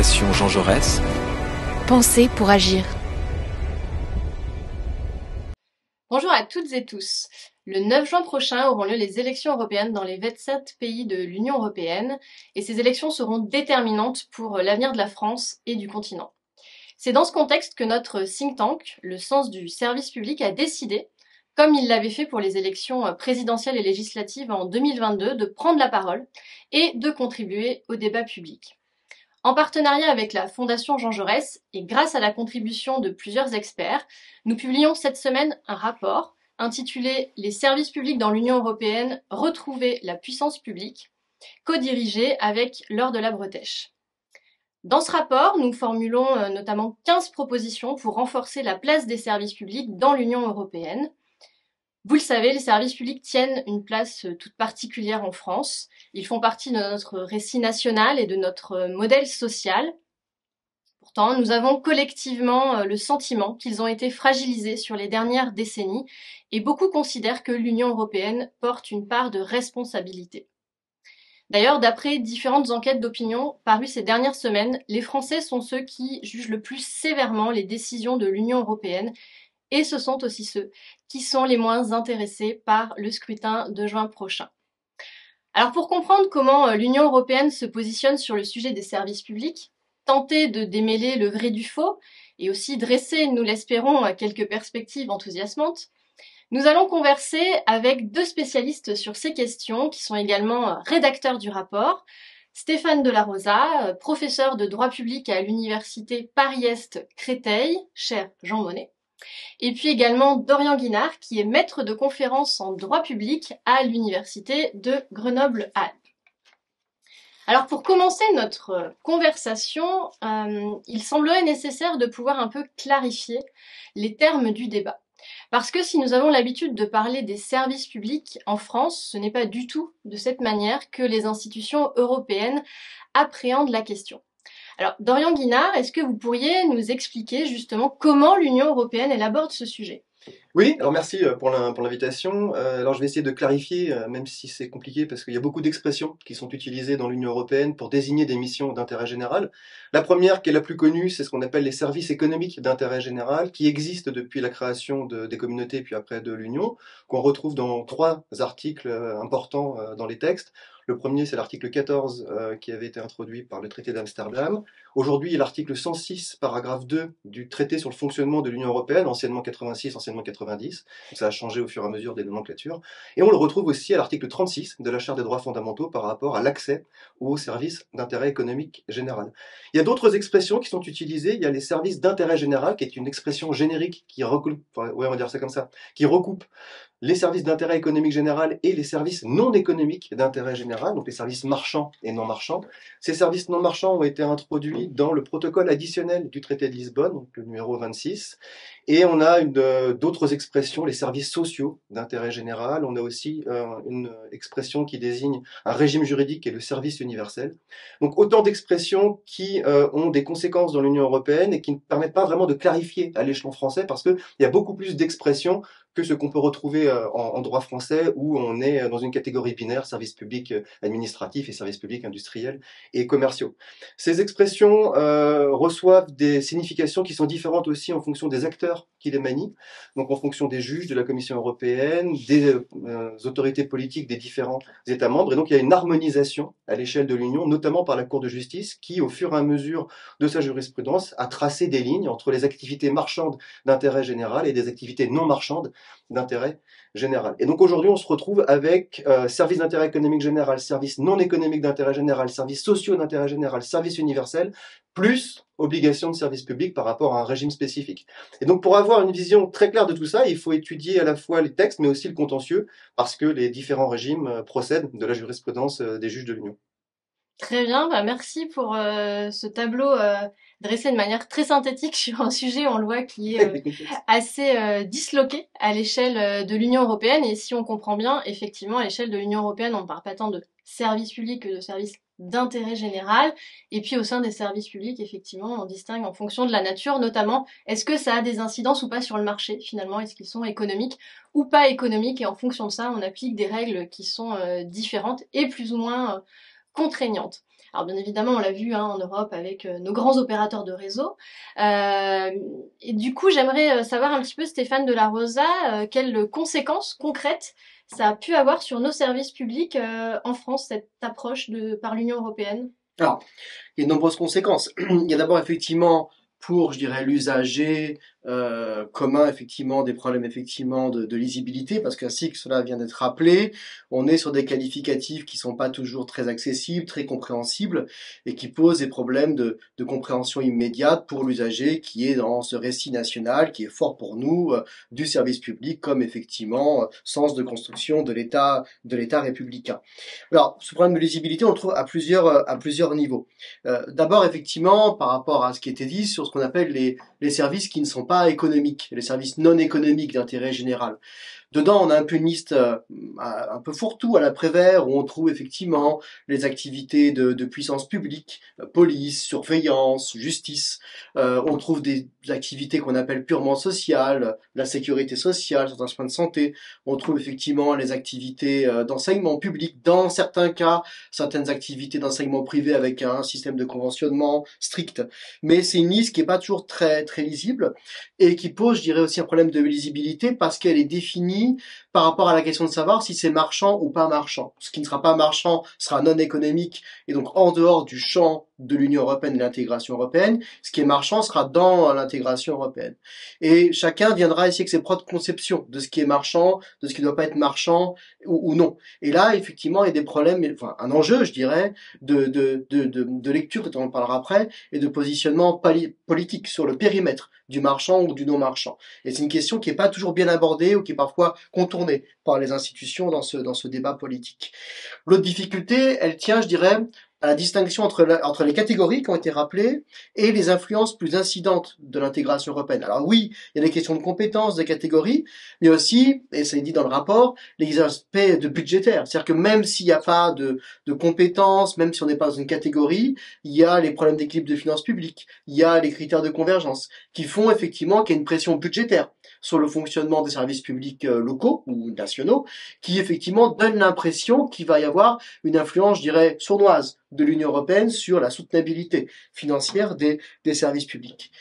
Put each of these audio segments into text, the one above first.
Fondation Jean Jaurès. Penser pour agir. Bonjour à toutes et tous. Le 9 juin prochain auront lieu les élections européennes dans les 27 pays de l'Union européenne et ces élections seront déterminantes pour l'avenir de la France et du continent. C'est dans ce contexte que notre think tank, le sens du service public, a décidé, comme il l'avait fait pour les élections présidentielles et législatives en 2022, de prendre la parole et de contribuer au débat public. En partenariat avec la Fondation Jean Jaurès et grâce à la contribution de plusieurs experts, nous publions cette semaine un rapport intitulé « Les services publics dans l'Union européenne, retrouver la puissance publique », co-dirigé avec Laure de la Bretèche. Dans ce rapport, nous formulons notamment 15 propositions pour renforcer la place des services publics dans l'Union européenne. Vous le savez, les services publics tiennent une place toute particulière en France. Ils font partie de notre récit national et de notre modèle social. Pourtant, nous avons collectivement le sentiment qu'ils ont été fragilisés sur les dernières décennies et beaucoup considèrent que l'Union européenne porte une part de responsabilité. D'ailleurs, d'après différentes enquêtes d'opinion parues ces dernières semaines, les Français sont ceux qui jugent le plus sévèrement les décisions de l'Union européenne et ce sont aussi ceux qui sont les moins intéressés par le scrutin de juin prochain. Alors pour comprendre comment l'Union européenne se positionne sur le sujet des services publics, tenter de démêler le vrai du faux et aussi dresser, nous l'espérons, quelques perspectives enthousiasmantes, nous allons converser avec deux spécialistes sur ces questions qui sont également rédacteurs du rapport. Stéphane Delarosa, professeur de droit public à l'université Paris-Est Créteil, cher Jean Monnet. Et puis également Dorian Guinard, qui est maître de conférences en droit public à l'université de Grenoble-Alpes. Alors pour commencer notre conversation, il semblerait nécessaire de pouvoir un peu clarifier les termes du débat. Parce que si nous avons l'habitude de parler des services publics en France, ce n'est pas du tout de cette manière que les institutions européennes appréhendent la question. Alors, Dorian Guinard, est-ce que vous pourriez nous expliquer justement comment l'Union européenne elle aborde ce sujet ? Oui, alors merci pour l'invitation. Alors je vais essayer de clarifier, même si c'est compliqué, parce qu'il y a beaucoup d'expressions qui sont utilisées dans l'Union européenne pour désigner des missions d'intérêt général. La première, qui est la plus connue, c'est ce qu'on appelle les services économiques d'intérêt général, qui existent depuis la création des communautés, puis après de l'Union, qu'on retrouve dans 3 articles importants dans les textes. Le premier, c'est l'article 14 qui avait été introduit par le traité d'Amsterdam. Aujourd'hui, l'article 106, paragraphe 2 du traité sur le fonctionnement de l'Union européenne, anciennement 86, anciennement 90. Donc ça a changé au fur et à mesure des nomenclatures. Et on le retrouve aussi à l'article 36 de la Charte des droits fondamentaux par rapport à l'accès aux services d'intérêt économique général. Il y a d'autres expressions qui sont utilisées. Il y a les services d'intérêt général, qui est une expression générique qui recoupe, on va dire ça comme ça, qui recoupe les services d'intérêt économique général et les services non économiques d'intérêt général, donc les services marchands et non marchands. Ces services non marchands ont été introduits dans le protocole additionnel du traité de Lisbonne, donc le numéro 26, et on a d'autres expressions, les services sociaux d'intérêt général. On a aussi une expression qui désigne un régime juridique qui est le service universel. Donc autant d'expressions qui ont des conséquences dans l'Union européenne et qui ne permettent pas vraiment de clarifier à l'échelon français, parce qu'il y a beaucoup plus d'expressions que ce qu'on peut retrouver en droit français, où on est dans une catégorie binaire, services publics administratifs et services publics industriels et commerciaux. Ces expressions reçoivent des significations qui sont différentes aussi en fonction des acteurs qui les manient, donc en fonction des juges, de la Commission européenne, des autorités politiques des différents États membres, et donc il y a une harmonisation à l'échelle de l'Union, notamment par la Cour de justice, qui, au fur et à mesure de sa jurisprudence, a tracé des lignes entre les activités marchandes d'intérêt général et des activités non marchandes d'intérêt général. Et donc aujourd'hui, on se retrouve avec services d'intérêt économique général, services non économiques d'intérêt général, services sociaux d'intérêt général, services universels, plus obligation de service public par rapport à un régime spécifique. Et donc pour avoir une vision très claire de tout ça, il faut étudier à la fois les textes, mais aussi le contentieux, parce que les différents régimes procèdent de la jurisprudence des juges de l'Union. Très bien, merci pour ce tableau dressé de manière très synthétique sur un sujet, on le voit, qui est assez disloqué à l'échelle de l'Union européenne. Et si on comprend bien, effectivement, à l'échelle de l'Union européenne, on ne parle pas tant de services publics que de services d'intérêt général. Et puis au sein des services publics, effectivement, on distingue en fonction de la nature, notamment, est-ce que ça a des incidences ou pas sur le marché, finalement, est-ce qu'ils sont économiques ou pas économiques, et en fonction de ça, on applique des règles qui sont différentes et plus ou moins contraignantes. Alors bien évidemment, on l'a vu en Europe avec nos grands opérateurs de réseau. Et du coup, j'aimerais savoir un petit peu, Stéphane de la Rosa, quelles conséquences concrètes ça a pu avoir sur nos services publics en France, cette approche par l'Union européenne. Alors, il y a de nombreuses conséquences. Il y a d'abord effectivement pour, je dirais, l'usager commun, effectivement, des problèmes effectivement de lisibilité, parce qu'ainsi que cela vient d'être rappelé, on est sur des qualificatifs qui sont pas toujours très accessibles, très compréhensibles, et qui posent des problèmes de compréhension immédiate pour l'usager qui est dans ce récit national, qui est fort pour nous, du service public comme effectivement sens de construction de l'État républicain. Alors, ce problème de lisibilité, on le trouve à plusieurs niveaux. D'abord, effectivement, par rapport à ce qui était dit sur ce qu'on appelle les services qui ne sont pas économiques, les services non économiques d'intérêt général. Dedans, on a un peu une liste un peu fourre-tout à la Prévert, où on trouve effectivement les activités de puissance publique, police, surveillance, justice. On trouve des activités qu'on appelle purement sociales, la sécurité sociale, certains soins de santé. On trouve effectivement les activités d'enseignement public, dans certains cas, certaines activités d'enseignement privé avec un système de conventionnement strict. Mais c'est une liste qui est pas toujours très très lisible et qui pose, je dirais, aussi un problème de lisibilité parce qu'elle est définie par rapport à la question de savoir si c'est marchand ou pas marchand. Ce qui ne sera pas marchand sera non économique et donc en dehors du champ de l'Union européenne et de l'intégration européenne. Ce qui est marchand sera dans l'intégration européenne. Et chacun viendra essayer avec ses propres conceptions de ce qui est marchand, de ce qui ne doit pas être marchand ou non. Et là, effectivement, il y a des problèmes, enfin un enjeu, je dirais, de lecture, dont on parlera après, et de positionnement politique sur le périmètre du marchand ou du non-marchand. Et c'est une question qui n'est pas toujours bien abordée ou qui est parfois contournée par les institutions dans ce débat politique. L'autre difficulté, elle tient, je dirais, à la distinction entre les catégories qui ont été rappelées et les influences plus incidentes de l'intégration européenne. Alors oui, il y a des questions de compétences, de catégories, mais aussi, et ça est dit dans le rapport, les aspects de budgétaire. C'est-à-dire que même s'il n'y a pas de compétences, même si on n'est pas dans une catégorie, il y a les problèmes d'équilibre de finances publiques, il y a les critères de convergence qui font effectivement qu'il y a une pression budgétaire sur le fonctionnement des services publics locaux ou nationaux, qui effectivement donne l'impression qu'il va y avoir une influence, je dirais, sournoise de l'Union européenne sur la soutenabilité financière des services publics.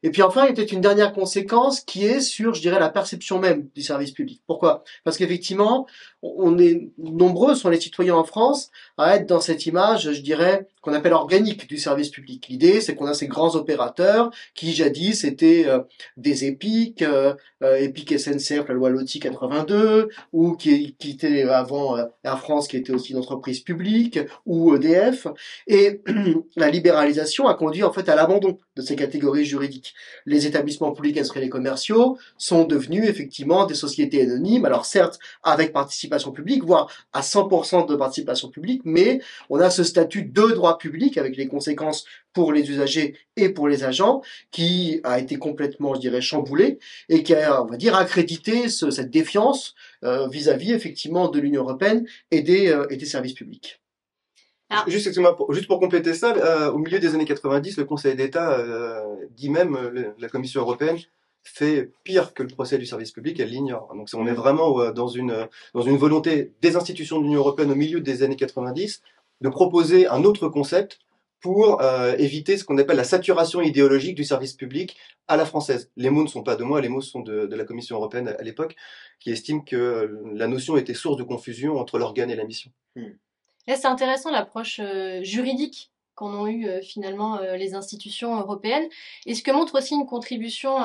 Et puis enfin, il y a peut-être une dernière conséquence qui est sur, je dirais, la perception même du service public. Pourquoi ? Parce qu'effectivement, on est nombreux sont les citoyens en France à être dans cette image, je dirais, qu'on appelle organique du service public. L'idée, c'est qu'on a ces grands opérateurs qui jadis étaient des EPIC, EPIC SNCF, la loi Lotti 82, ou qui était avant Air France, qui était aussi une entreprise publique, ou EDF. Et la libéralisation a conduit en fait à l'abandon de ces catégories juridiques. Les établissements publics industriels et commerciaux sont devenus effectivement des sociétés anonymes, alors certes avec participation publique, voire à 100% de participation publique, mais on a ce statut de droit public avec les conséquences pour les usagers et pour les agents qui a été complètement, je dirais, chamboulé et qui a, on va dire, accrédité cette défiance vis-à-vis effectivement de l'Union européenne et des services publics. Alors, juste pour compléter ça, au milieu des années 90, le Conseil d'État dit même, la Commission européenne fait pire que le procès du service public, elle l'ignore. Donc on est vraiment dans une volonté des institutions de l'Union européenne au milieu des années 90 de proposer un autre concept pour éviter ce qu'on appelle la saturation idéologique du service public à la française. Les mots ne sont pas de moi, les mots sont de la Commission européenne à l'époque, qui estime que la notion était source de confusion entre l'organe et la mission. Là, c'est intéressant l'approche juridique qu'en ont eu finalement les institutions européennes. Et ce que montre aussi une contribution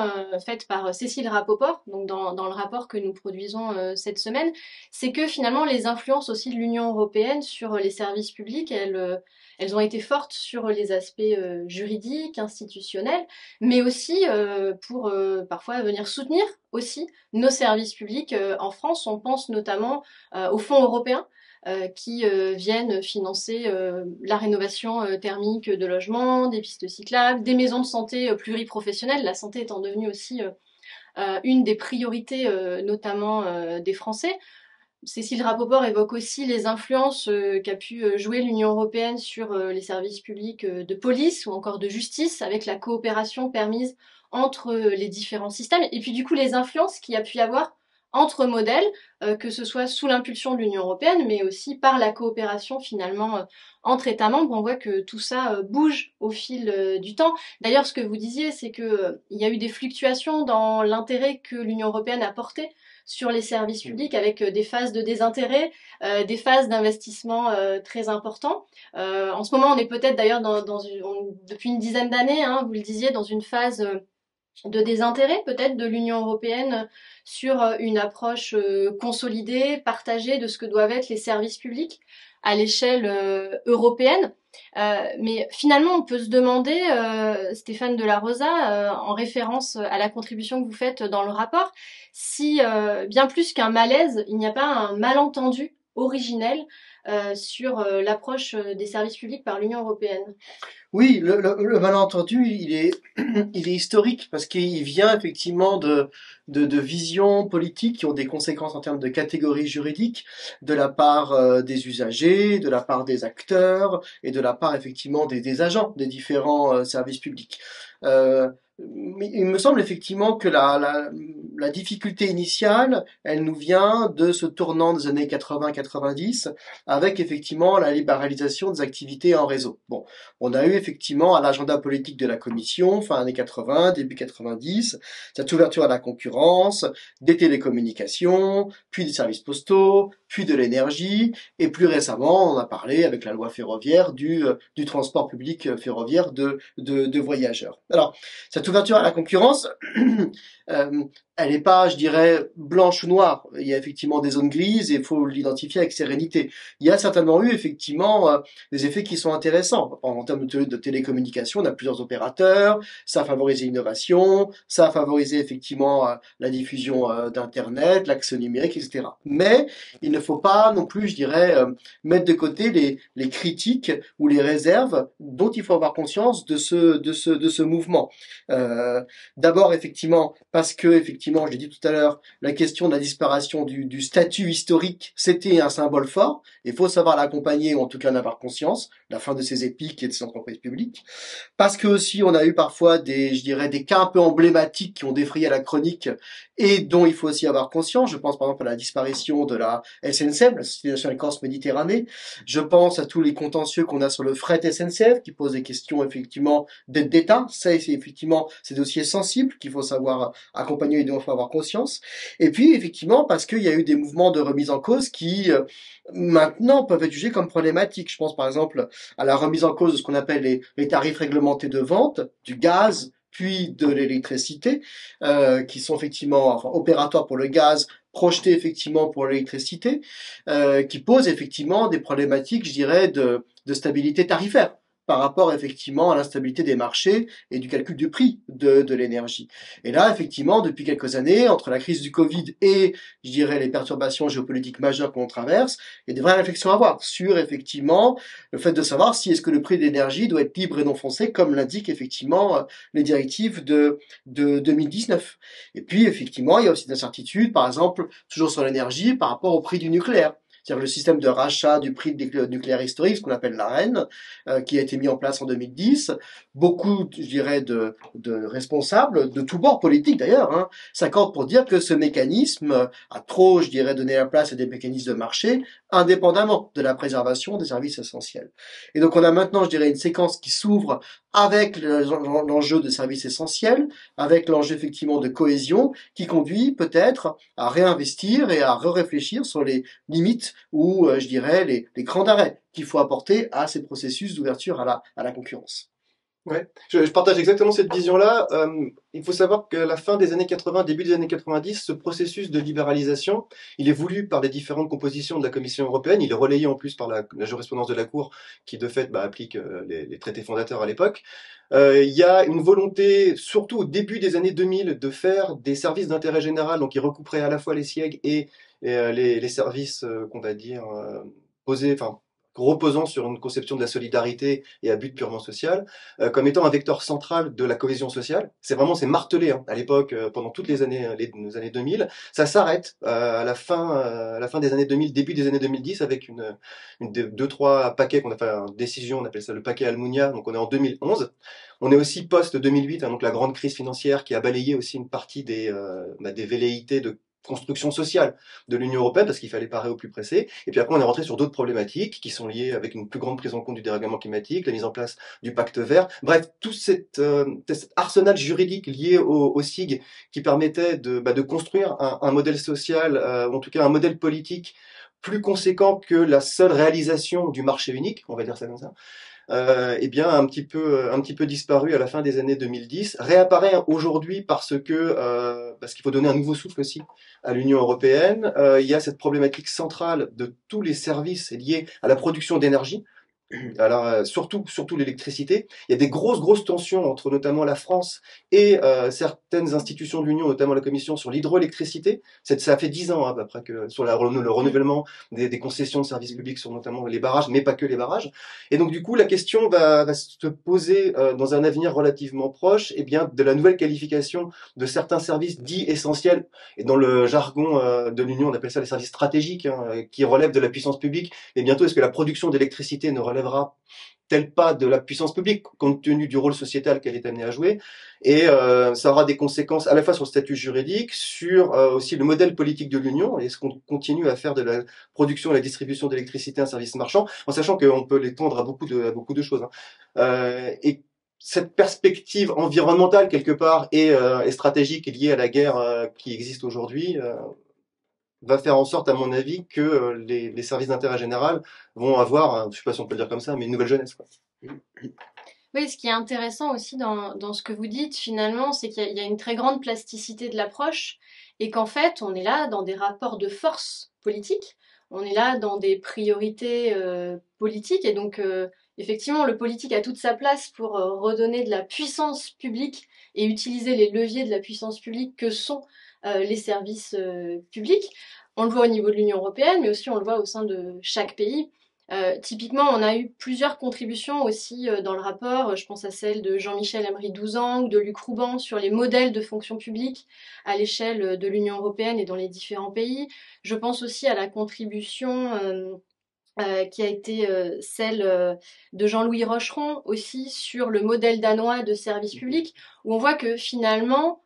faite par Cécile Rapoport, donc dans le rapport que nous produisons cette semaine, c'est que finalement les influences aussi de l'Union européenne sur les services publics, elles ont été fortes sur les aspects juridiques, institutionnels, mais aussi pour parfois venir soutenir aussi nos services publics en France. On pense notamment aux fonds européens qui viennent financer la rénovation thermique de logements, des pistes cyclables, des maisons de santé pluriprofessionnelles, la santé étant devenue aussi une des priorités notamment des Français. Cécile Rapoport évoque aussi les influences qu'a pu jouer l'Union européenne sur les services publics de police ou encore de justice, avec la coopération permise entre les différents systèmes, et puis du coup les influences qu'il y a pu y avoir entre modèles, que ce soit sous l'impulsion de l'Union européenne, mais aussi par la coopération finalement entre États membres. On voit que tout ça bouge au fil du temps. D'ailleurs, ce que vous disiez, c'est que il y a eu des fluctuations dans l'intérêt que l'Union européenne a porté sur les services publics, avec des phases de désintérêt, des phases d'investissement très importants. En ce moment, on est peut-être d'ailleurs depuis une dizaine d'années, hein, vous le disiez, dans une phase de désintérêt peut-être de l'Union européenne sur une approche consolidée, partagée de ce que doivent être les services publics à l'échelle européenne. Mais finalement, on peut se demander, Stéphane de la Rosa, en référence à la contribution que vous faites dans le rapport, si bien plus qu'un malaise, il n'y a pas un malentendu originel sur l'approche des services publics par l'Union européenne. Oui, le malentendu, il est historique parce qu'il vient effectivement de visions politiques qui ont des conséquences en termes de catégories juridiques de la part des usagers, de la part des acteurs et de la part effectivement des agents des différents services publics. Mais il me semble effectivement que la difficulté initiale, elle nous vient de ce tournant des années 80-90 avec effectivement la libéralisation des activités en réseau. Bon, on a eu effectivement à l'agenda politique de la Commission, fin années 80, début 90, cette ouverture à la concurrence, des télécommunications, puis des services postaux, puis de l'énergie, et plus récemment, on a parlé avec la loi ferroviaire du transport public ferroviaire de voyageurs. Alors, cette ouverture à la concurrence, elle n'est pas, je dirais, blanche ou noire. Il y a effectivement des zones grises et il faut l'identifier avec sérénité. Il y a certainement eu effectivement des effets qui sont intéressants. En termes de télécommunications, on a plusieurs opérateurs, ça a favorisé l'innovation, ça a favorisé effectivement la diffusion d'Internet, l'accès numérique, etc. Mais il ne faut pas non plus, je dirais, mettre de côté les critiques ou les réserves dont il faut avoir conscience de ce mouvement. D'abord, effectivement, parce que, effectivement, je l'ai dit tout à l'heure, la question de la disparition du statut historique, c'était un symbole fort. Il faut savoir l'accompagner, ou en tout cas en avoir conscience, la fin de ces EPIC et de ces entreprises publiques. Parce que aussi, on a eu parfois je dirais, des cas un peu emblématiques qui ont défrayé la chronique et dont il faut aussi avoir conscience. Je pense par exemple à la disparition de la SNCF, la Société Nationale Corse Méditerranée. Je pense à tous les contentieux qu'on a sur le fret SNCF, qui pose des questions effectivement d'aide d'État. Ça, c'est effectivement ces dossiers sensibles qu'il faut savoir accompagner et dont il faut avoir conscience. Et puis effectivement parce qu'il y a eu des mouvements de remise en cause qui maintenant peuvent être jugés comme problématiques. Je pense par exemple à la remise en cause de ce qu'on appelle les tarifs réglementés de vente du gaz puis de l'électricité, qui sont effectivement opératoires pour le gaz, projetés effectivement pour l'électricité, qui posent effectivement des problématiques, je dirais, de stabilité tarifaire par rapport effectivement à l'instabilité des marchés et du calcul du prix de l'énergie. Et là, effectivement, depuis quelques années, entre la crise du Covid et, je dirais, les perturbations géopolitiques majeures qu'on traverse, il y a des vraies réflexions à avoir sur, effectivement, le fait de savoir si est-ce que le prix de l'énergie doit être libre et non foncé, comme l'indiquent, effectivement, les directives de 2019. Et puis, effectivement, il y a aussi des incertitudes, par exemple, toujours sur l'énergie, par rapport au prix du nucléaire. C'est-à-dire le système de rachat du prix du nucléaire historique, ce qu'on appelle l'AREN, qui a été mis en place en 2010. Beaucoup, je dirais, de responsables, de tous bords politiques d'ailleurs, hein, s'accordent pour dire que ce mécanisme a trop, je dirais, donné la place à des mécanismes de marché, indépendamment de la préservation des services essentiels. Et donc on a maintenant, je dirais, une séquence qui s'ouvre avec l'enjeu de services essentiels, avec l'enjeu effectivement de cohésion, qui conduit peut-être à réinvestir et à réfléchir sur les limites ou, je dirais, les crans d'arrêt qu'il faut apporter à ces processus d'ouverture à la concurrence. Ouais, je partage exactement cette vision-là. Il faut savoir qu'à la fin des années 80, début des années 90, ce processus de libéralisation, il est voulu par les différentes compositions de la Commission européenne, il est relayé en plus par la jurisprudence de la Cour, qui de fait applique les traités fondateurs à l'époque. Il y a une volonté, surtout au début des années 2000, de faire des services d'intérêt général, donc qui recouperaient à la fois les SIEG et les services qu'on va dire reposant sur une conception de la solidarité et à but purement social, comme étant un vecteur central de la cohésion sociale. C'est martelé à l'époque, pendant toutes les années 2000. Ça s'arrête à la fin des années 2000, début des années 2010, avec deux, trois paquets qu'on a fait en décision, on appelle ça le paquet Almunia, donc on est en 2011. On est aussi post-2008, donc la grande crise financière qui a balayé aussi une partie des velléités de construction sociale de l'Union européenne parce qu'il fallait parer au plus pressé. Et puis après, on est rentré sur d'autres problématiques qui sont liées avec une plus grande prise en compte du dérèglement climatique, la mise en place du pacte vert. Bref, tout cet arsenal juridique lié au SIG qui permettait de construire un modèle social, ou en tout cas un modèle politique plus conséquent que la seule réalisation du marché unique, on va dire ça comme ça, eh bien un petit peu disparu à la fin des années 2010, réapparaît aujourd'hui parce qu'il faut donner un nouveau souffle aussi à l'Union européenne. Il y a cette problématique centrale de tous les services liés à la production d'énergie. Alors surtout l'électricité. Il y a des grosses tensions entre notamment la France et certaines institutions de l'Union, notamment la Commission sur l'hydroélectricité. Ça fait 10 ans après que sur le renouvellement des concessions de services publics sur notamment les barrages, mais pas que les barrages. Et donc du coup la question va se poser dans un avenir relativement proche, eh bien de la nouvelle qualification de certains services dits essentiels. Et dans le jargon de l'Union, on appelle ça les services stratégiques, qui relèvent de la puissance publique. Et bientôt, est-ce que la production d'électricité ne relèvera tel pas de la puissance publique, compte tenu du rôle sociétal qu'elle est amenée à jouer, et ça aura des conséquences à la fois sur le statut juridique, sur aussi le modèle politique de l'Union, et est-ce qu'on continue à faire de la production et la distribution d'électricité un service marchand, en sachant qu'on peut l'étendre à beaucoup de choses. Et cette perspective environnementale, quelque part, et stratégique liée à la guerre qui existe aujourd'hui, va faire en sorte, à mon avis, que les services d'intérêt général vont avoir, je sais pas si on peut le dire comme ça, mais une nouvelle jeunesse, quoi. Oui, ce qui est intéressant aussi dans ce que vous dites, finalement, c'est qu'il y a une très grande plasticité de l'approche et qu'en fait, on est là dans des rapports de force politiques, on est là dans des priorités politiques et donc, effectivement, le politique a toute sa place pour redonner de la puissance publique et utiliser les leviers de la puissance publique que sont les services publics. On le voit au niveau de l'Union européenne, mais aussi on le voit au sein de chaque pays. Typiquement, on a eu plusieurs contributions aussi dans le rapport. Je pense à celle de Jean-Michel Emery-Douzan ou de Luc Rouban sur les modèles de fonction publique à l'échelle de l'Union européenne et dans les différents pays. Je pense aussi à la contribution qui a été celle de Jean-Louis Rocheron aussi sur le modèle danois de service public, où on voit que finalement,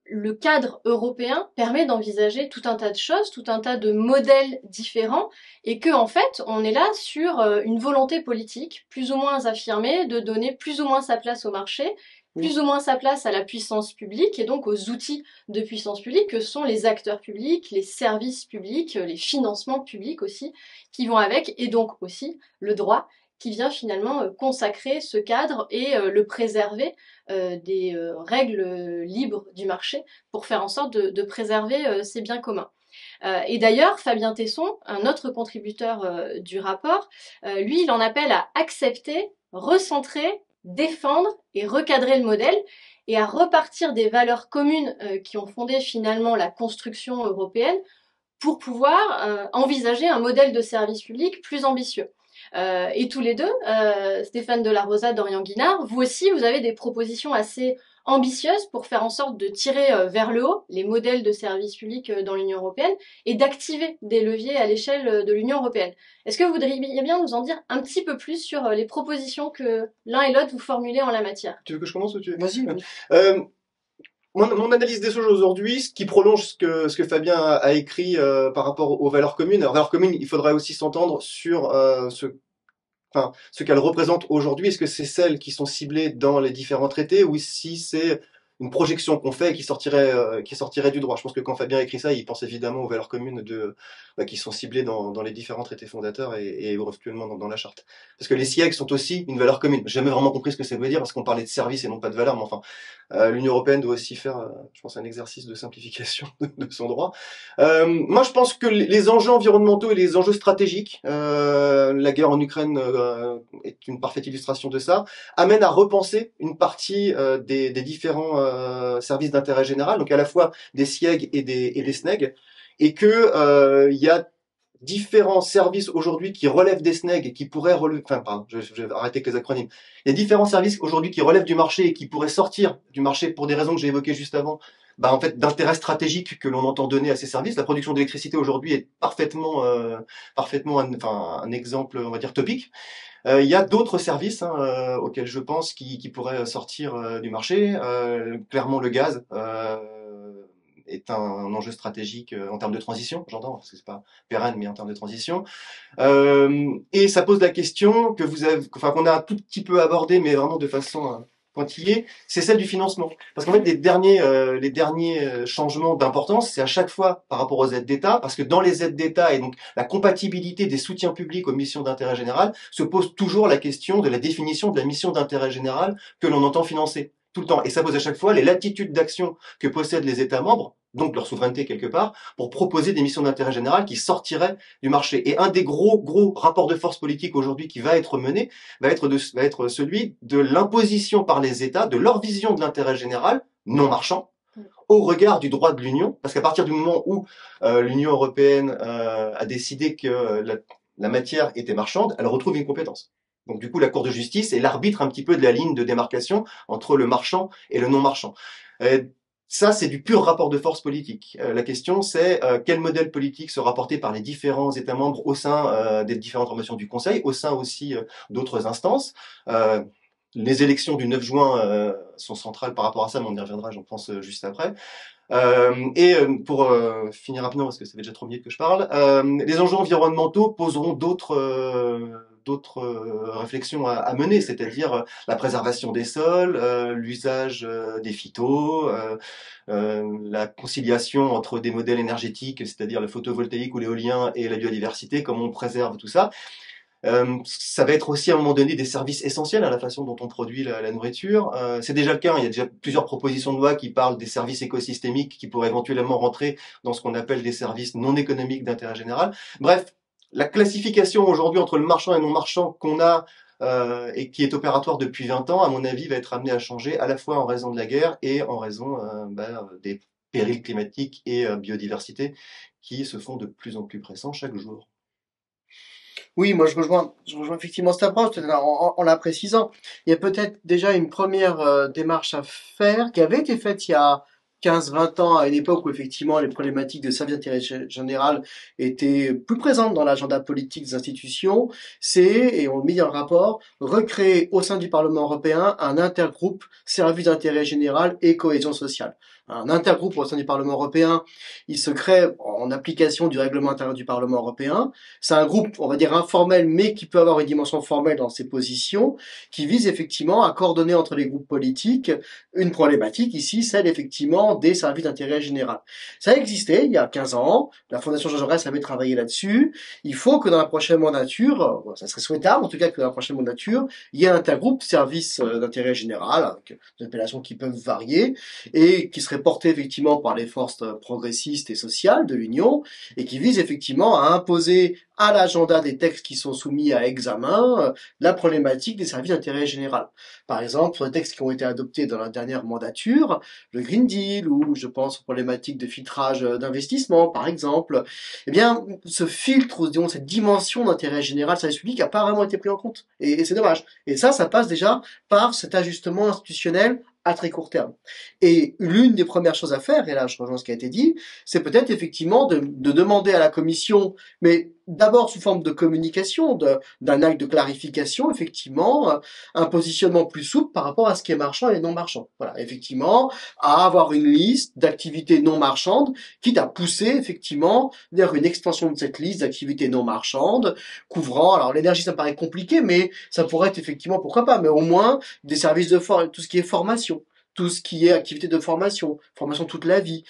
le cadre européen permet d'envisager tout un tas de choses, tout un tas de modèles différents, et que en fait, on est là sur une volonté politique plus ou moins affirmée de donner plus ou moins sa place au marché, plus ou moins sa place à la puissance publique, et donc aux outils de puissance publique que sont les acteurs publics, les services publics, les financements publics aussi, qui vont avec, et donc aussi le droit qui vient finalement consacrer ce cadre et le préserver des règles libres du marché pour faire en sorte de préserver ces biens communs. Et d'ailleurs, Fabien Tesson, un autre contributeur du rapport, lui, il en appelle à accepter, recentrer, défendre et recadrer le modèle et à repartir des valeurs communes qui ont fondé finalement la construction européenne pour pouvoir envisager un modèle de service public plus ambitieux. Et tous les deux, Stéphane Delarosa, Dorian Guinard, vous aussi, vous avez des propositions assez ambitieuses pour faire en sorte de tirer vers le haut les modèles de services publics dans l'Union européenne et d'activer des leviers à l'échelle de l'Union européenne. Est-ce que vous voudriez bien nous en dire un petit peu plus sur les propositions que l'un et l'autre vous formulez en la matière? Tu veux que je commence ou tu veux? Vas-y. Mon analyse des choses aujourd'hui, ce qui prolonge ce que Fabien a écrit par rapport aux valeurs communes. Alors, valeurs communes, il faudrait aussi s'entendre sur ce qu'elles représentent aujourd'hui. Est-ce que c'est celles qui sont ciblées dans les différents traités ou si c'est une projection qu'on fait et qui sortirait du droit. Je pense que quand Fabien a écrit ça, il pense évidemment aux valeurs communes qui sont ciblées dans les différents traités fondateurs et actuellement dans la charte. Parce que les SIEG sont aussi une valeur commune. J'ai jamais vraiment compris ce que ça veut dire parce qu'on parlait de service et non pas de valeur, mais enfin, l'Union européenne doit aussi faire, je pense, un exercice de simplification de son droit. Moi, je pense que les enjeux environnementaux et les enjeux stratégiques, la guerre en Ukraine est une parfaite illustration de ça, amènent à repenser une partie des différents services d'intérêt général, donc à la fois des SIEG et des SNEG, et que il y a différents services aujourd'hui qui relèvent des SNEG et qui pourraient je vais arrêter avec les acronymes. Il y a différents services aujourd'hui qui relèvent du marché et qui pourraient sortir du marché pour des raisons que j'ai évoquées juste avant, en fait, d'intérêt stratégique que l'on entend donner à ces services. La production d'électricité aujourd'hui est parfaitement un exemple, on va dire, topique. Il y a d'autres services auxquels je pense qui pourraient sortir du marché. Clairement le gaz, est un enjeu stratégique en termes de transition, j'entends, parce que c'est pas pérenne, mais en termes de transition. Et ça pose la question qu'on a un tout petit peu abordé, mais vraiment de façon pointillée, c'est celle du financement. Parce qu'en fait, les derniers changements d'importance, c'est à chaque fois par rapport aux aides d'État, parce que dans les aides d'État et donc la compatibilité des soutiens publics aux missions d'intérêt général, se pose toujours la question de la définition de la mission d'intérêt général que l'on entend financer tout le temps. Et ça pose à chaque fois les latitudes d'action que possèdent les États membres, donc leur souveraineté quelque part, pour proposer des missions d'intérêt général qui sortiraient du marché. Et un des gros rapports de force politique aujourd'hui qui va être mené va être celui de l'imposition par les États de leur vision de l'intérêt général non marchand au regard du droit de l'Union, parce qu'à partir du moment où l'Union européenne a décidé que la matière était marchande, elle retrouve une compétence. Donc du coup, la Cour de justice est l'arbitre un petit peu de la ligne de démarcation entre le marchand et le non marchand. Ça, c'est du pur rapport de force politique. La question, c'est quel modèle politique sera porté par les différents États membres au sein des différentes formations du Conseil, au sein aussi d'autres instances. Les élections du 9 juin sont centrales par rapport à ça, mais on y reviendra, j'en pense, juste après. Pour finir rapidement, parce que ça fait déjà 3 minutes que je parle, les enjeux environnementaux poseront d'autres réflexions à mener, c'est-à-dire la préservation des sols, l'usage des phytos, la conciliation entre des modèles énergétiques, c'est-à-dire le photovoltaïque ou l'éolien, et la biodiversité, comment on préserve tout ça. Ça va être aussi à un moment donné des services essentiels à la façon dont on produit la nourriture. C'est déjà le cas, il y a déjà plusieurs propositions de loi qui parlent des services écosystémiques qui pourraient éventuellement rentrer dans ce qu'on appelle des services non économiques d'intérêt général. Bref, la classification aujourd'hui entre le marchand et non marchand qu'on a et qui est opératoire depuis 20 ans, à mon avis, va être amenée à changer à la fois en raison de la guerre et en raison des périls climatiques et biodiversité qui se font de plus en plus pressants chaque jour. Oui, moi je rejoins effectivement cette approche en la précisant. Il y a peut-être déjà une première démarche à faire qui avait été faite il y a 15-20 ans, à une époque où effectivement les problématiques de service d'intérêt général étaient plus présentes dans l'agenda politique des institutions. C'est, et on le met dans le rapport, recréer au sein du Parlement européen un intergroupe service d'intérêt général et cohésion sociale. Un intergroupe au sein du Parlement européen, il se crée en application du règlement intérieur du Parlement européen. C'est un groupe, on va dire informel, mais qui peut avoir une dimension formelle dans ses positions, qui vise effectivement à coordonner entre les groupes politiques une problématique, ici celle effectivement des services d'intérêt général. Ça existait il y a 15 ans, la Fondation Jean Jaurès avait travaillé là-dessus. Il faut que dans la prochaine mandature, ça serait souhaitable en tout cas que dans la prochaine mandature, il y ait un intergroupe service d'intérêt général, avec des appellations qui peuvent varier, et qui serait porté effectivement par les forces progressistes et sociales de l'Union, et qui vise effectivement à imposer à l'agenda des textes qui sont soumis à examen la problématique des services d'intérêt général. Par exemple, sur les textes qui ont été adoptés dans la dernière mandature, le Green Deal, ou je pense aux problématiques de filtrage d'investissement, par exemple, eh bien, ce filtre, ou disons, cette dimension d'intérêt général, service public, n'a pas vraiment été pris en compte. Et c'est dommage. Et ça passe déjà par cet ajustement institutionnel à très court terme. Et l'une des premières choses à faire, et là je rejoins ce qui a été dit, c'est peut-être effectivement de demander à la Commission, mais d'abord sous forme de communication, d'un acte de clarification, effectivement, un positionnement plus souple par rapport à ce qui est marchand et non marchand. Voilà, effectivement, à avoir une liste d'activités non marchandes, quitte à pousser effectivement vers une extension de cette liste d'activités non marchandes, couvrant, alors l'énergie ça me paraît compliqué, mais ça pourrait être effectivement, pourquoi pas, mais au moins des services de tout ce qui est formation, tout ce qui est activité de formation, formation toute la vie,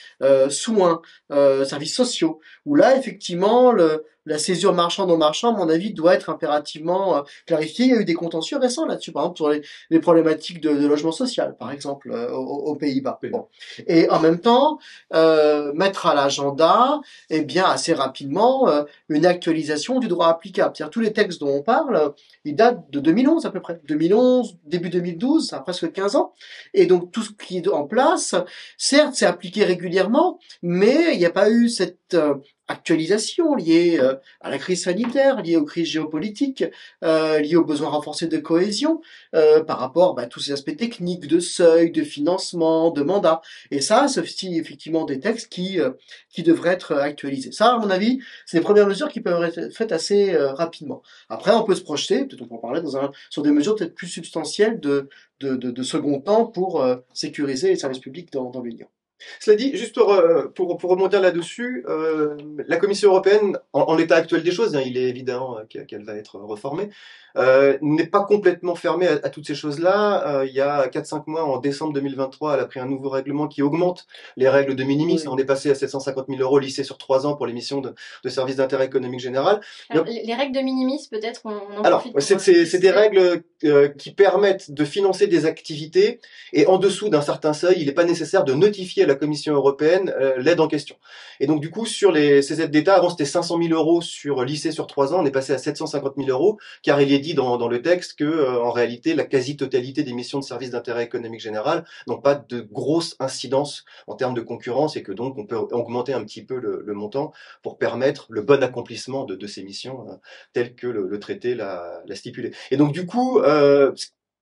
soins, services sociaux, où là, effectivement, la césure marchand-non marchand, à mon avis, doit être impérativement clarifiée. Il y a eu des contentieux récents là-dessus, par exemple, sur les problématiques de logement social, par exemple, aux Pays-Bas. Bon. Et en même temps, mettre à l'agenda, eh bien, assez rapidement, une actualisation du droit applicable. C'est-à-dire, tous les textes dont on parle, ils datent de 2011 à peu près. 2011, début 2012, ça a presque 15 ans. Et donc, tout ce qui est en place, certes, c'est appliqué régulièrement, mais il n'y a pas eu cette actualisation liée à la crise sanitaire, liée aux crises géopolitiques, liée aux besoins renforcés de cohésion, par rapport à tous ces aspects techniques, de seuil, de financement, de mandat. Et ça, c'est aussi effectivement des textes qui devraient être actualisés. Ça, à mon avis, c'est les premières mesures qui peuvent être faites assez rapidement. Après, on peut se projeter, peut-être on peut en parler sur des mesures peut-être plus substantielles de second temps pour sécuriser les services publics dans l'Union. Cela dit, juste pour rebondir là-dessus, la Commission européenne, en l'état actuel des choses, hein, il est évident qu'elle va être reformée, n'est pas complètement fermée à toutes ces choses-là. Il y a 4-5 mois, en décembre 2023, elle a pris un nouveau règlement qui augmente les règles de minimis. Oui. On est passé à 750 000 euros lissés sur 3 ans pour l'émission de services d'intérêt économique général. Alors, les règles de minimis, peut-être, on en Alors, profite pour c'est des règles qui permettent de financer des activités et en dessous d'un certain seuil, il n'est pas nécessaire de notifier à la Commission européenne l'aide en question. Et donc, du coup, sur ces aides d'État, avant c'était 500 000 euros lissés sur 3 ans, on est passé à 750 000 euros, car il est dit dans le texte que, en réalité, la quasi-totalité des missions de services d'intérêt économique général n'ont pas de grosse incidence en termes de concurrence et que donc on peut augmenter un petit peu le montant pour permettre le bon accomplissement de ces missions telles que le traité l'a stipulé. Et donc du coup,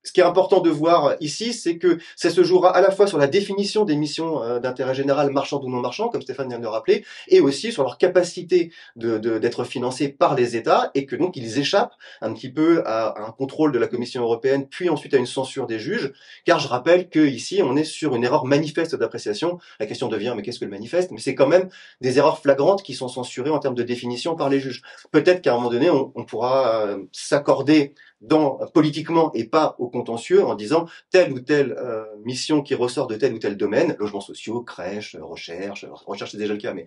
ce qui est important de voir ici, c'est que ça se jouera à la fois sur la définition des missions d'intérêt général marchandes ou non marchandes, comme Stéphane vient de le rappeler, et aussi sur leur capacité d'être financés par les États, et que donc ils échappent un petit peu à un contrôle de la Commission européenne, puis ensuite à une censure des juges, car je rappelle que ici on est sur une erreur manifeste d'appréciation. La question devient, mais qu'est-ce que le manifeste? Mais c'est quand même des erreurs flagrantes qui sont censurées en termes de définition par les juges. Peut-être qu'à un moment donné, on pourra s'accorder politiquement et pas au contentieux en disant telle ou telle mission qui ressort de tel ou tel domaine, logements sociaux, crèches, recherche c'est déjà le cas, mais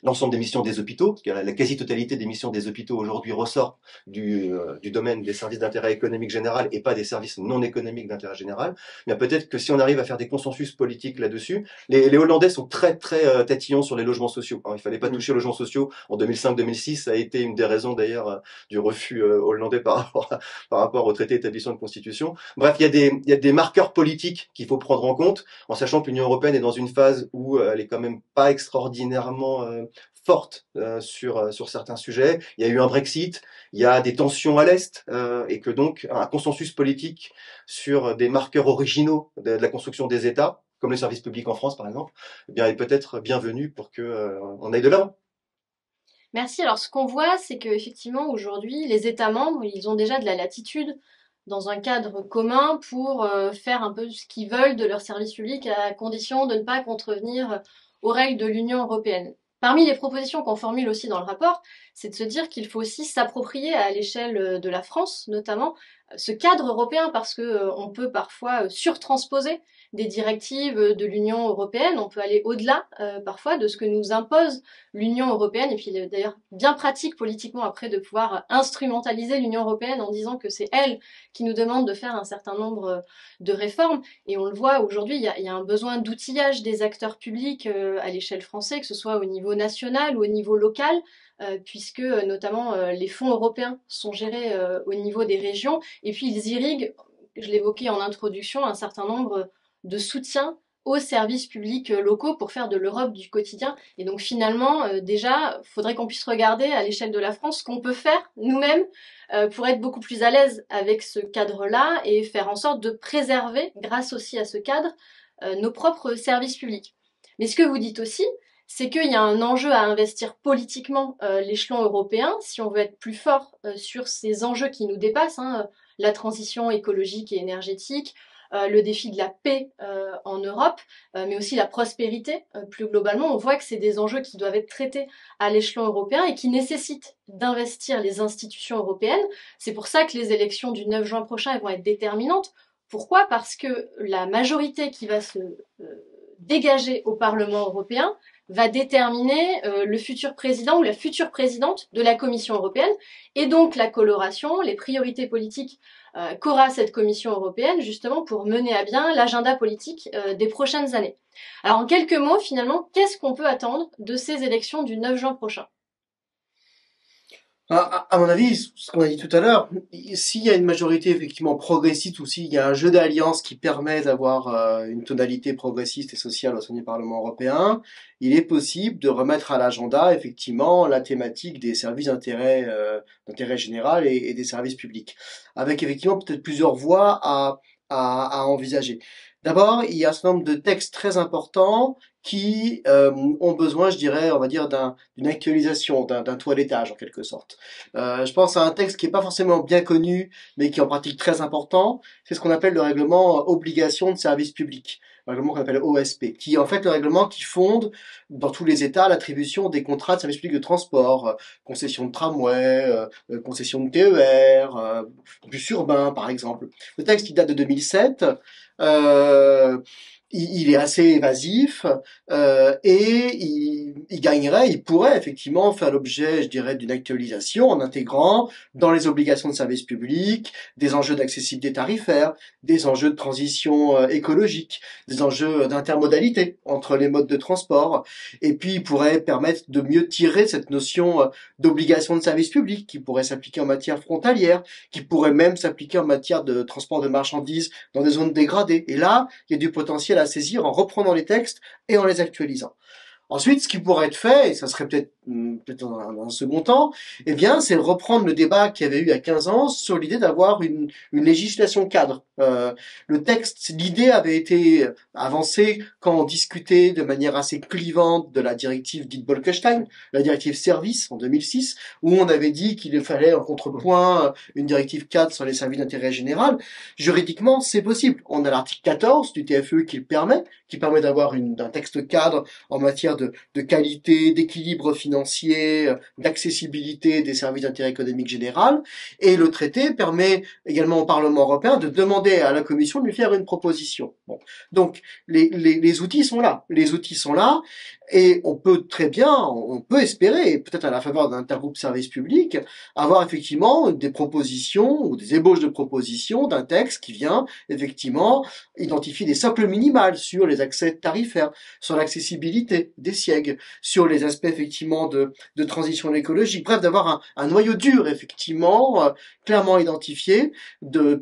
l'ensemble des missions des hôpitaux, parce que la quasi-totalité des missions des hôpitaux aujourd'hui ressort du domaine des services d'intérêt économique général et pas des services non économiques d'intérêt général. Mais peut-être que si on arrive à faire des consensus politiques là-dessus, les Hollandais sont très très tatillons sur les logements sociaux. Alors, il fallait pas toucher aux logements sociaux en 2005-2006, ça a été une des raisons d'ailleurs du refus hollandais par rapport au traité établissant une constitution. Bref, il y a des marqueurs politiques qu'il faut prendre en compte, en sachant que l'Union européenne est dans une phase où elle est quand même pas extraordinairement forte sur certains sujets. Il y a eu un Brexit, il y a des tensions à l'Est, et que donc un consensus politique sur des marqueurs originaux de la construction des États, comme le service public en France par exemple, eh bien, est peut-être bienvenu pour que on aille de l'avant. Merci. Alors, ce qu'on voit, c'est qu'effectivement, aujourd'hui, les États membres, ils ont déjà de la latitude dans un cadre commun pour faire un peu ce qu'ils veulent de leur service public à condition de ne pas contrevenir aux règles de l'Union européenne. Parmi les propositions qu'on formule aussi dans le rapport, c'est de se dire qu'il faut aussi s'approprier à l'échelle de la France, notamment, ce cadre européen parce que on peut parfois surtransposer des directives de l'Union européenne, on peut aller au-delà parfois de ce que nous impose l'Union européenne, et puis d'ailleurs bien pratique politiquement après de pouvoir instrumentaliser l'Union européenne en disant que c'est elle qui nous demande de faire un certain nombre de réformes, et on le voit aujourd'hui, il y a un besoin d'outillage des acteurs publics à l'échelle française, que ce soit au niveau national ou au niveau local, puisque notamment les fonds européens sont gérés au niveau des régions, et puis ils irriguent, je l'évoquais en introduction, un certain nombre de soutien aux services publics locaux pour faire de l'Europe du quotidien. Et donc finalement, déjà, il faudrait qu'on puisse regarder à l'échelle de la France ce qu'on peut faire nous-mêmes pour être beaucoup plus à l'aise avec ce cadre-là et faire en sorte de préserver, grâce aussi à ce cadre, nos propres services publics. Mais ce que vous dites aussi, c'est qu'il y a un enjeu à investir politiquement l'échelon européen si on veut être plus fort sur ces enjeux qui nous dépassent, hein, la transition écologique et énergétique, le défi de la paix en Europe, mais aussi la prospérité plus globalement. On voit que c'est des enjeux qui doivent être traités à l'échelon européen et qui nécessitent d'investir les institutions européennes. C'est pour ça que les élections du 9 juin prochain elles vont être déterminantes. Pourquoi ? Parce que la majorité qui va se dégager au Parlement européen va déterminer le futur président ou la future présidente de la Commission européenne, et donc la coloration, les priorités politiques qu'aura cette Commission européenne justement pour mener à bien l'agenda politique des prochaines années. Alors en quelques mots, finalement, qu'est-ce qu'on peut attendre de ces élections du 9 juin prochain ? À mon avis, ce qu'on a dit tout à l'heure, s'il y a une majorité effectivement progressiste ou s'il y a un jeu d'alliance qui permet d'avoir une tonalité progressiste et sociale au sein du Parlement européen, il est possible de remettre à l'agenda effectivement la thématique des services d'intérêt général et des services publics, avec effectivement peut-être plusieurs voies à envisager. D'abord, il y a un certain nombre de textes très importants qui ont besoin, je dirais, on va dire, d'une actualisation, d'un toilettage en quelque sorte. Je pense à un texte qui est pas forcément bien connu, mais qui est en pratique très important. C'est ce qu'on appelle le règlement obligation de service public. un règlement qu'on appelle OSP, qui est en fait le règlement qui fonde dans tous les États l'attribution des contrats de service public de transport, concession de tramway, concession de TER, bus urbain par exemple. Le texte qui date de 2007, euh, il est assez évasif et il gagnerait, il pourrait effectivement faire l'objet, je dirais, d'une actualisation en intégrant dans les obligations de service public des enjeux d'accessibilité tarifaire, des enjeux de transition écologique, des enjeux d'intermodalité entre les modes de transport, et puis il pourrait permettre de mieux tirer cette notion d'obligation de service public qui pourrait s'appliquer en matière frontalière, qui pourrait même s'appliquer en matière de transport de marchandises dans des zones dégradées. Et là, il y a du potentiel à saisir en reprenant les textes et en les actualisant. Ensuite, ce qui pourrait être fait, et ça serait peut-être dans un second temps, eh bien, c'est reprendre le débat qu'il y avait eu il y a 15 ans sur l'idée d'avoir une législation cadre. Le texte, l'idée avait été avancée quand on discutait de manière assez clivante de la directive dite Bolkestein, la directive service en 2006, où on avait dit qu'il fallait en contrepoint une directive cadre sur les services d'intérêt général. Juridiquement, c'est possible. On a l'article 14 du TFE qui permet d'avoir un texte cadre en matière de qualité, d'équilibre financier, d'accessibilité des services d'intérêt économique général. Et le traité permet également au Parlement européen de demander à la Commission de lui faire une proposition. Bon. Donc, les outils sont là. Les outils sont là. Et on peut espérer, peut-être à la faveur d'un intergroupe service public, avoir effectivement des propositions ou des ébauches de propositions d'un texte qui vient effectivement identifier des socles minimales sur les accès tarifaires, sur l'accessibilité des sièges, sur les aspects effectivement de transition écologique, bref, d'avoir un noyau dur effectivement clairement identifié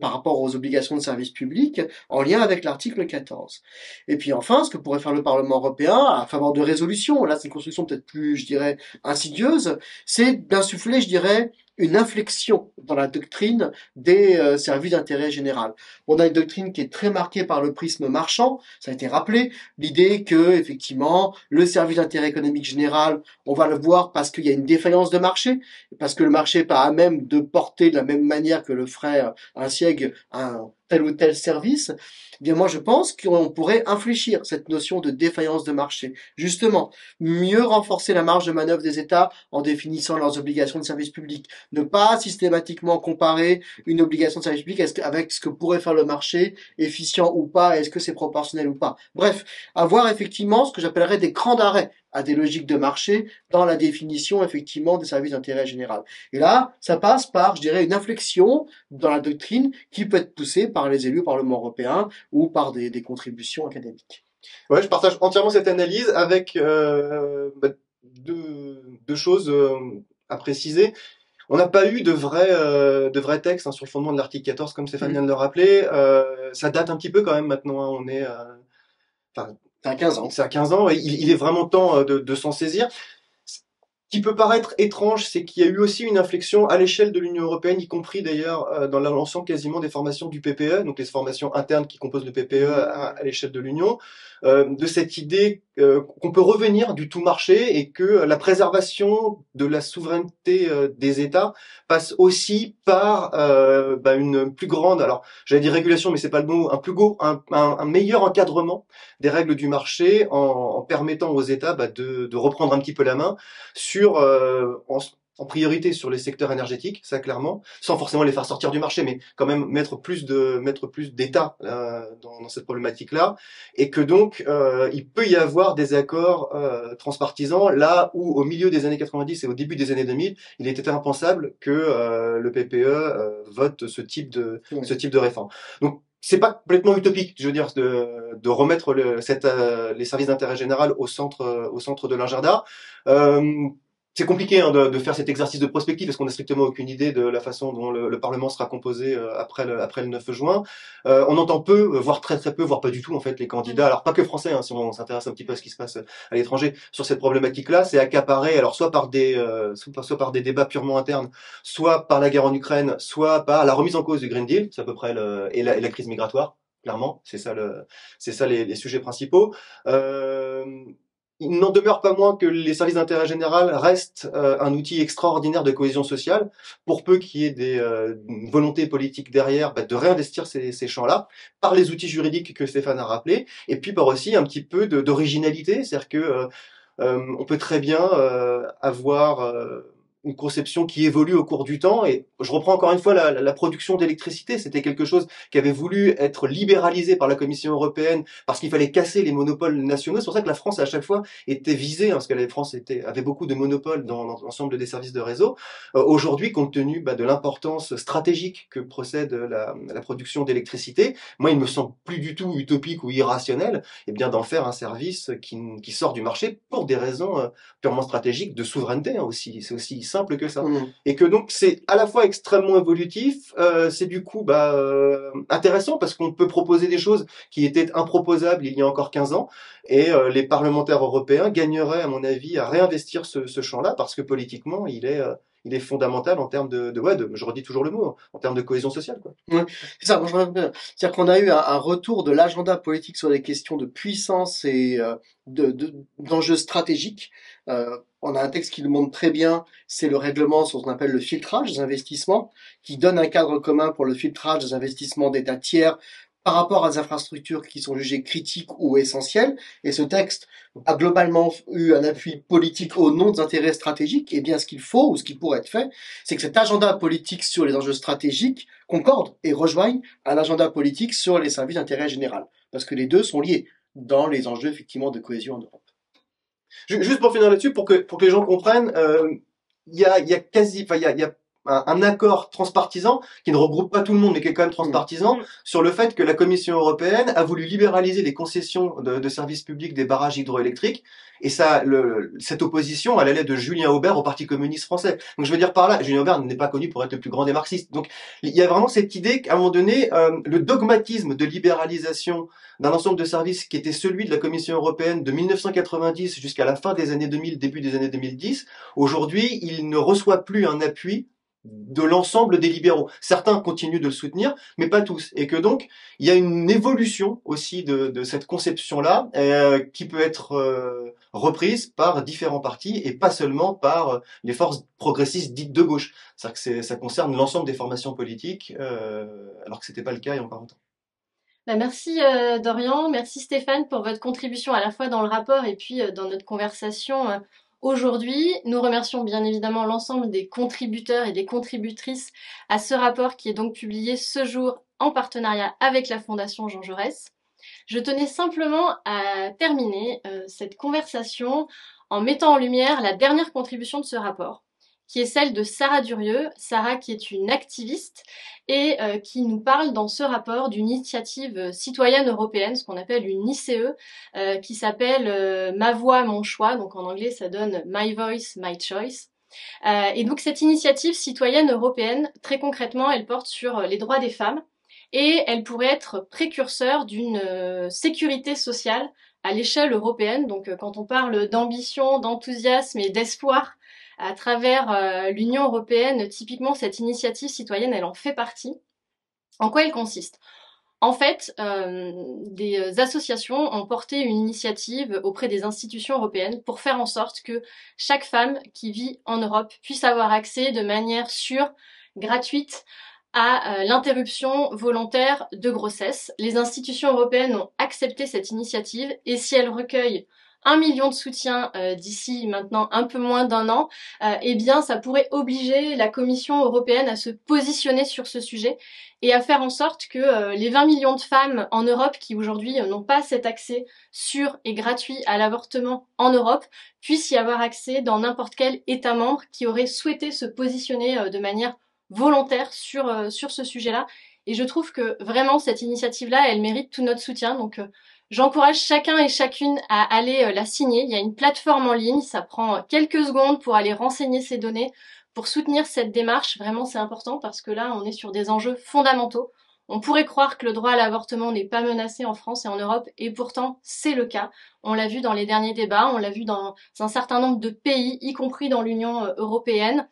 par rapport aux obligations de service public en lien avec l'article 14. Et puis enfin, ce que pourrait faire le Parlement européen à faveur de résolutions, là c'est une construction peut-être plus, je dirais, insidieuse, c'est d'insuffler, je dirais, une inflexion dans la doctrine des services d'intérêt général. On a une doctrine qui est très marquée par le prisme marchand, ça a été rappelé, l'idée que effectivement le service d'intérêt économique général, on va le voir parce qu'il y a une défaillance de marché, parce que le marché n'est pas à même de porter de la même manière que le ferait un siège un tel ou tel service. Eh bien moi je pense qu'on pourrait infléchir cette notion de défaillance de marché. Justement, mieux renforcer la marge de manœuvre des États en définissant leurs obligations de service public. Ne pas systématiquement comparer une obligation de service public avec ce que pourrait faire le marché, efficient ou pas, est-ce que c'est proportionnel ou pas. Bref, avoir effectivement ce que j'appellerais des crans d'arrêt à des logiques de marché dans la définition effectivement des services d'intérêt général. Et là, ça passe par, je dirais, une inflexion dans la doctrine qui peut être poussée par les élus au Parlement européen ou par des contributions académiques. Ouais, je partage entièrement cette analyse avec deux choses à préciser. On n'a pas eu de vrais textes sur le fondement de l'article 14, comme Stéphane vient de le rappeler. Ça date un petit peu quand même maintenant. On est, c'est à 15 ans. C'est à 15 ans. Et il est vraiment temps de s'en saisir. Ce qui peut paraître étrange, c'est qu'il y a eu aussi une inflexion à l'échelle de l'Union européenne, y compris d'ailleurs dans l'ensemble quasiment des formations du PPE, donc les formations internes qui composent le PPE à l'échelle de l'Union, de cette idée qu'on peut revenir du tout marché et que la préservation de la souveraineté des États passe aussi par une plus grande, alors j'allais dire régulation, mais c'est pas le mot, un meilleur encadrement des règles du marché en permettant aux États de reprendre un petit peu la main sur en priorité sur les secteurs énergétiques, ça clairement, sans forcément les faire sortir du marché, mais quand même mettre plus d'État dans cette problématique-là, et que donc il peut y avoir des accords transpartisans là où au milieu des années 90 et au début des années 2000, il était impensable que le PPE vote ce type de réforme. Donc c'est pas complètement utopique, je veux dire, de remettre les services d'intérêt général au centre de l'agenda. C'est compliqué de faire cet exercice de prospective parce qu'on n'a strictement aucune idée de la façon dont le Parlement sera composé après le 9 juin. On entend peu, voire très très peu, voire pas du tout en fait les candidats. Alors pas que français, si on s'intéresse un petit peu à ce qui se passe à l'étranger sur cette problématique-là, c'est accaparé alors soit par des débats purement internes, soit par la guerre en Ukraine, soit par la remise en cause du Green Deal, c'est à peu près et la crise migratoire. Clairement, c'est ça les sujets principaux. il n'en demeure pas moins que les services d'intérêt général restent un outil extraordinaire de cohésion sociale, pour peu qu'il y ait des volontés politiques derrière de réinvestir ces champs-là, par les outils juridiques que Stéphane a rappelés, et puis par aussi un petit peu d'originalité, c'est-à-dire que on peut très bien avoir une conception qui évolue au cours du temps. Et je reprends encore une fois la production d'électricité. C'était quelque chose qui avait voulu être libéralisé par la Commission européenne parce qu'il fallait casser les monopoles nationaux. C'est pour ça que la France à chaque fois était visée, parce que la France avait beaucoup de monopoles dans l'ensemble des services de réseau. Aujourd'hui, compte tenu de l'importance stratégique que procède la production d'électricité, moi, il me semble plus du tout utopique ou irrationnel, d'en faire un service qui sort du marché pour des raisons purement stratégiques de souveraineté aussi. C'est aussi simple que ça. Et que donc c'est à la fois extrêmement évolutif, c'est du coup intéressant parce qu'on peut proposer des choses qui étaient improposables il y a encore 15 ans, et les parlementaires européens gagneraient à mon avis à réinvestir ce champ-là, parce que politiquement il est fondamental en termes je redis toujours le mot, en termes de cohésion sociale, quoi. Ouais, c'est ça. Moi, c'est-à-dire qu'on a eu un retour de l'agenda politique sur les questions de puissance et d'enjeux stratégiques. On a un texte qui le montre très bien, c'est le règlement sur ce qu'on appelle le filtrage des investissements, qui donne un cadre commun pour le filtrage des investissements d'États tiers par rapport à des infrastructures qui sont jugées critiques ou essentielles. Et ce texte a globalement eu un appui politique au nom des intérêts stratégiques. Et bien, ce qu'il faut, ou ce qui pourrait être fait, c'est que cet agenda politique sur les enjeux stratégiques concorde et rejoigne un agenda politique sur les services d'intérêt général. Parce que les deux sont liés dans les enjeux, effectivement, de cohésion en Europe. Juste pour finir là-dessus, pour que les gens comprennent, il y a un accord transpartisan qui ne regroupe pas tout le monde, mais qui est quand même transpartisan, sur le fait que la Commission européenne a voulu libéraliser les concessions de services publics des barrages hydroélectriques. Et ça, cette opposition, elle allait de Julien Aubert au Parti communiste français. Donc je veux dire par là, Julien Aubert n'est pas connu pour être le plus grand des marxistes. Donc il y a vraiment cette idée qu'à un moment donné, le dogmatisme de libéralisation d'un ensemble de services qui était celui de la Commission européenne de 1990 jusqu'à la fin des années 2000, début des années 2010, aujourd'hui, il ne reçoit plus un appui de l'ensemble des libéraux. Certains continuent de le soutenir, mais pas tous. Et que donc, il y a une évolution aussi de cette conception-là qui peut être reprise par différents partis et pas seulement par les forces progressistes dites de gauche. C'est-à-dire que ça concerne l'ensemble des formations politiques, alors que c'était pas le cas il y a encore longtemps. Merci Dorian, merci Stéphane pour votre contribution à la fois dans le rapport et puis dans notre conversation aujourd'hui. Nous remercions bien évidemment l'ensemble des contributeurs et des contributrices à ce rapport qui est donc publié ce jour en partenariat avec la Fondation Jean Jaurès. Je tenais simplement à terminer cette conversation en mettant en lumière la dernière contribution de ce rapport, qui est celle de Sarah Durieux. Sarah qui est une activiste et qui nous parle dans ce rapport d'une initiative citoyenne européenne, ce qu'on appelle une ICE, qui s'appelle Ma voix, mon choix, donc en anglais ça donne My Voice, My Choice. Et donc cette initiative citoyenne européenne, très concrètement, elle porte sur les droits des femmes et elle pourrait être précurseur d'une sécurité sociale à l'échelle européenne. Donc quand on parle d'ambition, d'enthousiasme et d'espoir à travers l'Union européenne, typiquement cette initiative citoyenne, elle en fait partie. En quoi elle consiste ? En fait, des associations ont porté une initiative auprès des institutions européennes pour faire en sorte que chaque femme qui vit en Europe puisse avoir accès de manière sûre, gratuite, à l'interruption volontaire de grossesse. Les institutions européennes ont accepté cette initiative et si elle recueille 1 million de soutiens d'ici maintenant un peu moins d'un an, eh bien ça pourrait obliger la Commission européenne à se positionner sur ce sujet et à faire en sorte que les 20 millions de femmes en Europe qui aujourd'hui n'ont pas cet accès sûr et gratuit à l'avortement en Europe puissent y avoir accès dans n'importe quel État membre qui aurait souhaité se positionner de manière volontaire sur ce sujet-là. Et je trouve que vraiment cette initiative-là, elle mérite tout notre soutien. Donc j'encourage chacun et chacune à aller la signer. Il y a une plateforme en ligne, ça prend quelques secondes pour aller renseigner ces données, pour soutenir cette démarche. Vraiment, c'est important parce que là, on est sur des enjeux fondamentaux. On pourrait croire que le droit à l'avortement n'est pas menacé en France et en Europe, et pourtant, c'est le cas. On l'a vu dans les derniers débats, on l'a vu dans un certain nombre de pays, y compris dans l'Union européenne.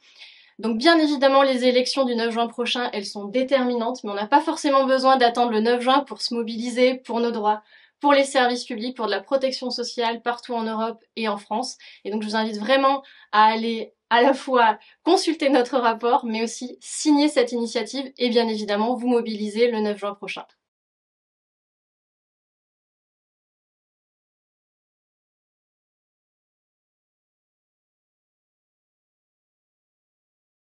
Donc bien évidemment, les élections du 9 juin prochain, elles sont déterminantes, mais on n'a pas forcément besoin d'attendre le 9 juin pour se mobiliser pour nos droits, pour les services publics, pour de la protection sociale partout en Europe et en France. Et donc je vous invite vraiment à aller à la fois consulter notre rapport, mais aussi signer cette initiative et bien évidemment vous mobiliser le 9 juin prochain.